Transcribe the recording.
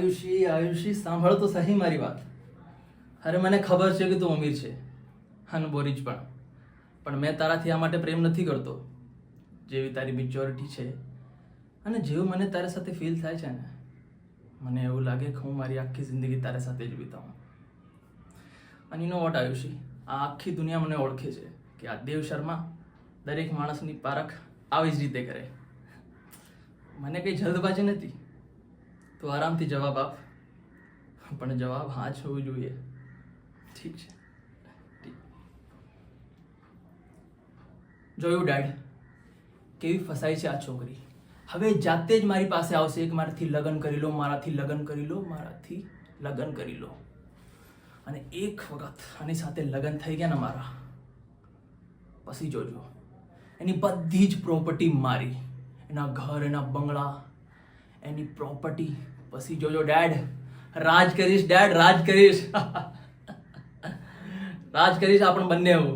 આયુષી સાંભળ તો સહી મારી વાત. અરે મને ખબર છે કે તું અમીર છે અને બોરીજ પણ મેં તારાથી આ માટે પ્રેમ નથી કરતો. જેવી તારી મેચ્યોરિટી છે અને જેવું મને તારા સાથે ફીલ થાય છે ને, મને એવું લાગે કે હું મારી આખી જિંદગી તારા સાથે જ વિતાવું. અને યુ નો વોટ આયુષી, આ આખી દુનિયા મને ઓળખે છે કે આ દેવ શર્મા દરેક માણસની પારખ આવી જ રીતે કરે. મને કંઈ જલ્દબાજી નથી. તો આરામથી જવાબ આપ, પણ જવાબ હા જ હોવું જોઈએ. ઠીક છે? જોયું ડેડ, કેવી ફસાઈ છે આ છોકરી. હવે જાતે જ મારી પાસે આવશે કે મારાથી લગ્ન કરી લો, મારાથી લગ્ન કરી લો, મારાથી લગ્ન કરી લો. અને એક વખત આની સાથે લગ્ન થઈ ગયા ને મારા, પછી જોજો એની બધી જ પ્રોપર્ટી મારી, એના ઘર, એના બંગલા, એની પ્રોપર્ટી. પછી જોજો ડેડ, રાજ કરીશ ડેડ, રાજ કરીશ. રાજ કરીશ આપણે બંને. હું